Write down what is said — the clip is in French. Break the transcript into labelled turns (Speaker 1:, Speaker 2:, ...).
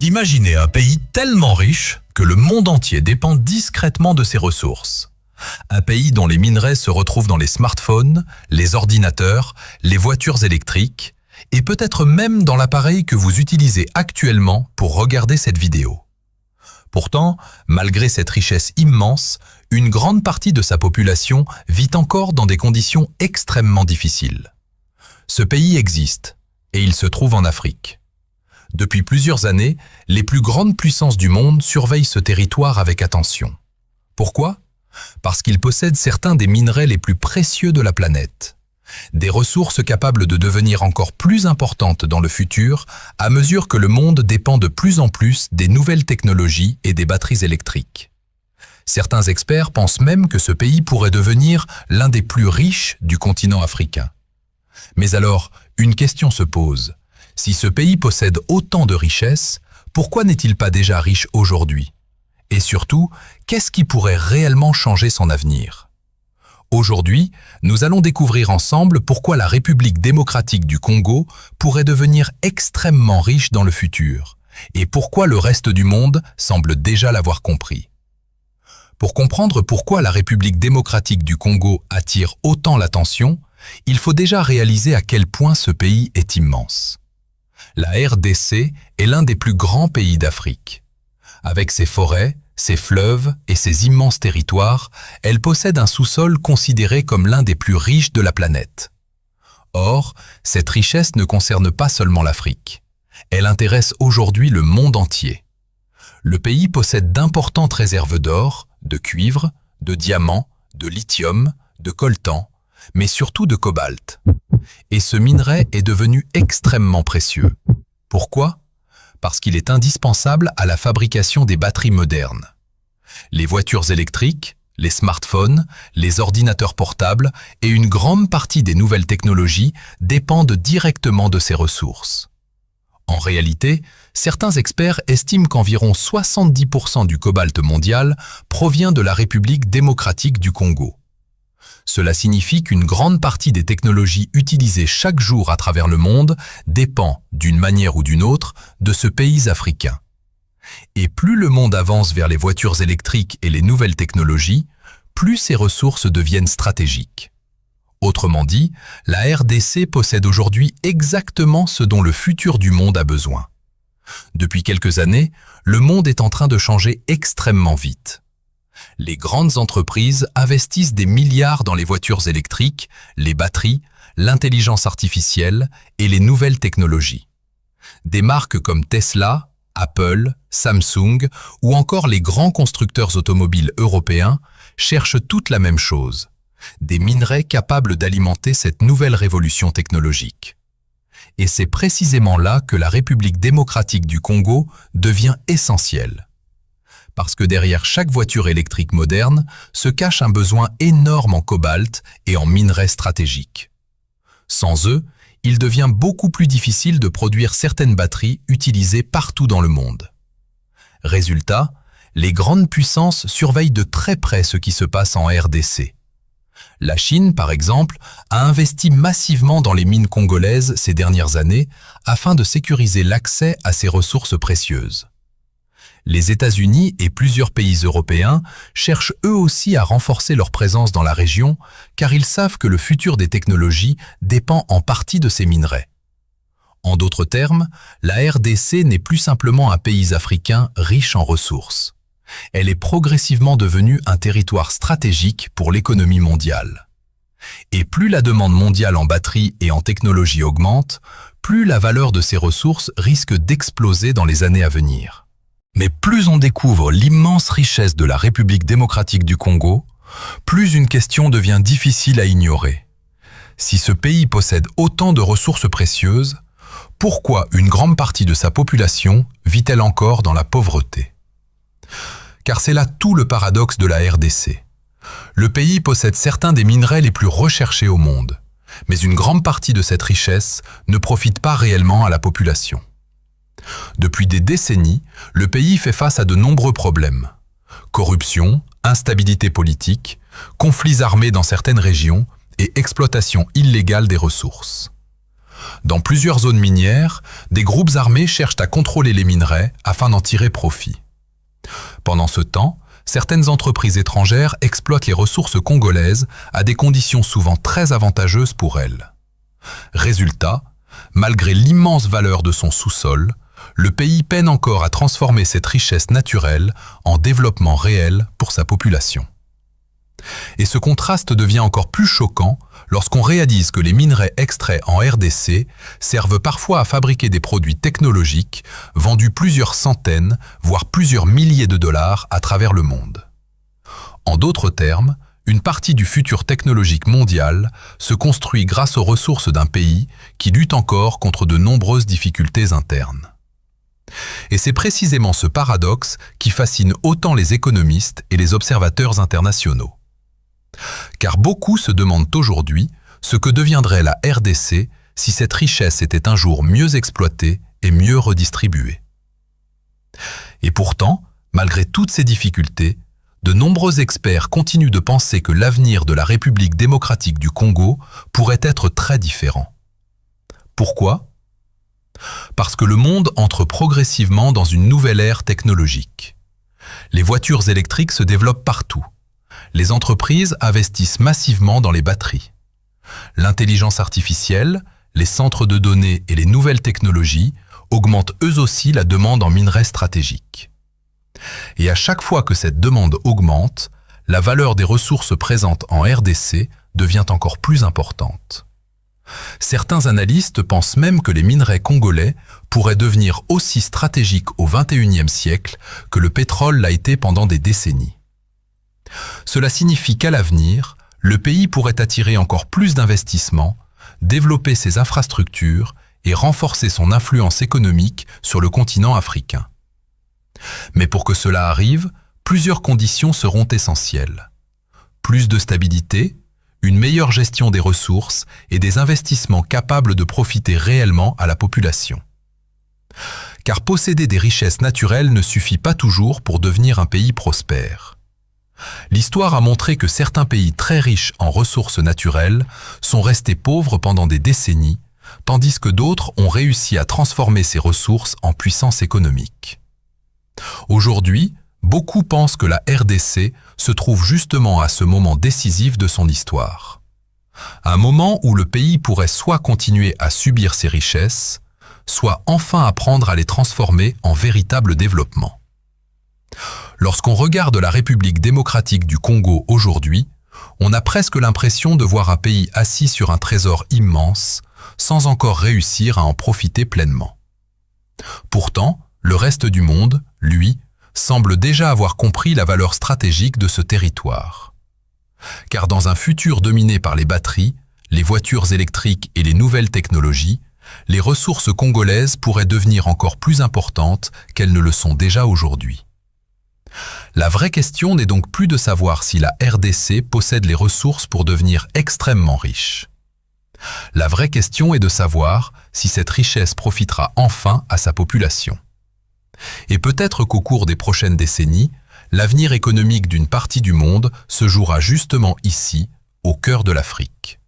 Speaker 1: Imaginez un pays tellement riche que le monde entier dépend discrètement de ses ressources. Un pays dont les minerais se retrouvent dans les smartphones, les ordinateurs, les voitures électriques et peut-être même dans l'appareil que vous utilisez actuellement pour regarder cette vidéo. Pourtant, malgré cette richesse immense, une grande partie de sa population vit encore dans des conditions extrêmement difficiles. Ce pays existe et il se trouve en Afrique. Depuis plusieurs années, les plus grandes puissances du monde surveillent ce territoire avec attention. Pourquoi? Parce qu'il possède certains des minerais les plus précieux de la planète. Des ressources capables de devenir encore plus importantes dans le futur à mesure que le monde dépend de plus en plus des nouvelles technologies et des batteries électriques. Certains experts pensent même que ce pays pourrait devenir l'un des plus riches du continent africain. Mais alors, une question se pose. Si ce pays possède autant de richesses, pourquoi n'est-il pas déjà riche aujourd'hui? Et surtout, qu'est-ce qui pourrait réellement changer son avenir? Aujourd'hui, nous allons découvrir ensemble pourquoi la République démocratique du Congo pourrait devenir extrêmement riche dans le futur, et pourquoi le reste du monde semble déjà l'avoir compris. Pour comprendre pourquoi la République démocratique du Congo attire autant l'attention, il faut déjà réaliser à quel point ce pays est immense. La RDC est l'un des plus grands pays d'Afrique. Avec ses forêts, ses fleuves et ses immenses territoires, elle possède un sous-sol considéré comme l'un des plus riches de la planète. Or, cette richesse ne concerne pas seulement l'Afrique. Elle intéresse aujourd'hui le monde entier. Le pays possède d'importantes réserves d'or, de cuivre, de diamants, de lithium, de coltan, mais surtout de cobalt. Et ce minerai est devenu extrêmement précieux. Pourquoi? Parce qu'il est indispensable à la fabrication des batteries modernes. Les voitures électriques, les smartphones, les ordinateurs portables et une grande partie des nouvelles technologies dépendent directement de ces ressources. En réalité, certains experts estiment qu'environ 70% du cobalt mondial provient de la République démocratique du Congo. Cela signifie qu'une grande partie des technologies utilisées chaque jour à travers le monde dépend, d'une manière ou d'une autre, de ce pays africain. Et plus le monde avance vers les voitures électriques et les nouvelles technologies, plus ces ressources deviennent stratégiques. Autrement dit, la RDC possède aujourd'hui exactement ce dont le futur du monde a besoin. Depuis quelques années, le monde est en train de changer extrêmement vite. Les grandes entreprises investissent des milliards dans les voitures électriques, les batteries, l'intelligence artificielle et les nouvelles technologies. Des marques comme Tesla, Apple, Samsung ou encore les grands constructeurs automobiles européens cherchent toutes la même chose, des minerais capables d'alimenter cette nouvelle révolution technologique. Et c'est précisément là que la République démocratique du Congo devient essentielle. Parce que derrière chaque voiture électrique moderne se cache un besoin énorme en cobalt et en minerais stratégiques. Sans eux, il devient beaucoup plus difficile de produire certaines batteries utilisées partout dans le monde. Résultat, les grandes puissances surveillent de très près ce qui se passe en RDC. La Chine, par exemple, a investi massivement dans les mines congolaises ces dernières années afin de sécuriser l'accès à ces ressources précieuses. Les États-Unis et plusieurs pays européens cherchent eux aussi à renforcer leur présence dans la région car ils savent que le futur des technologies dépend en partie de ces minerais. En d'autres termes, la RDC n'est plus simplement un pays africain riche en ressources. Elle est progressivement devenue un territoire stratégique pour l'économie mondiale. Et plus la demande mondiale en batterie et en technologie augmente, plus la valeur de ces ressources risque d'exploser dans les années à venir. Mais plus on découvre l'immense richesse de la République démocratique du Congo, plus une question devient difficile à ignorer. Si ce pays possède autant de ressources précieuses, pourquoi une grande partie de sa population vit-elle encore dans la pauvreté? Car c'est là tout le paradoxe de la RDC. Le pays possède certains des minerais les plus recherchés au monde, mais une grande partie de cette richesse ne profite pas réellement à la population. Depuis des décennies, le pays fait face à de nombreux problèmes. Corruption, instabilité politique, conflits armés dans certaines régions et exploitation illégale des ressources. Dans plusieurs zones minières, des groupes armés cherchent à contrôler les minerais afin d'en tirer profit. Pendant ce temps, certaines entreprises étrangères exploitent les ressources congolaises à des conditions souvent très avantageuses pour elles. Résultat, malgré l'immense valeur de son sous-sol, le pays peine encore à transformer cette richesse naturelle en développement réel pour sa population. Et ce contraste devient encore plus choquant lorsqu'on réalise que les minerais extraits en RDC servent parfois à fabriquer des produits technologiques vendus plusieurs centaines, voire plusieurs milliers de dollars à travers le monde. En d'autres termes, une partie du futur technologique mondial se construit grâce aux ressources d'un pays qui lutte encore contre de nombreuses difficultés internes. Et c'est précisément ce paradoxe qui fascine autant les économistes et les observateurs internationaux. Car beaucoup se demandent aujourd'hui ce que deviendrait la RDC si cette richesse était un jour mieux exploitée et mieux redistribuée. Et pourtant, malgré toutes ces difficultés, de nombreux experts continuent de penser que l'avenir de la République démocratique du Congo pourrait être très différent. Pourquoi ? Parce que le monde entre progressivement dans une nouvelle ère technologique. Les voitures électriques se développent partout. Les entreprises investissent massivement dans les batteries. L'intelligence artificielle, les centres de données et les nouvelles technologies augmentent eux aussi la demande en minerais stratégiques. Et à chaque fois que cette demande augmente, la valeur des ressources présentes en RDC devient encore plus importante. Certains analystes pensent même que les minerais congolais pourraient devenir aussi stratégiques au XXIe siècle que le pétrole l'a été pendant des décennies. Cela signifie qu'à l'avenir, le pays pourrait attirer encore plus d'investissements, développer ses infrastructures et renforcer son influence économique sur le continent africain. Mais pour que cela arrive, plusieurs conditions seront essentielles. Plus de stabilité, une meilleure gestion des ressources et des investissements capables de profiter réellement à la population. Car posséder des richesses naturelles ne suffit pas toujours pour devenir un pays prospère. L'histoire a montré que certains pays très riches en ressources naturelles sont restés pauvres pendant des décennies, tandis que d'autres ont réussi à transformer ces ressources en puissance économique. Aujourd'hui, beaucoup pensent que la RDC se trouve justement à ce moment décisif de son histoire. Un moment où le pays pourrait soit continuer à subir ses richesses, soit enfin apprendre à les transformer en véritable développement. Lorsqu'on regarde la République démocratique du Congo aujourd'hui, on a presque l'impression de voir un pays assis sur un trésor immense, sans encore réussir à en profiter pleinement. Pourtant, le reste du monde, lui, semble déjà avoir compris la valeur stratégique de ce territoire. Car dans un futur dominé par les batteries, les voitures électriques et les nouvelles technologies, les ressources congolaises pourraient devenir encore plus importantes qu'elles ne le sont déjà aujourd'hui. La vraie question n'est donc plus de savoir si la RDC possède les ressources pour devenir extrêmement riche. La vraie question est de savoir si cette richesse profitera enfin à sa population. Et peut-être qu'au cours des prochaines décennies, l'avenir économique d'une partie du monde se jouera justement ici, au cœur de l'Afrique.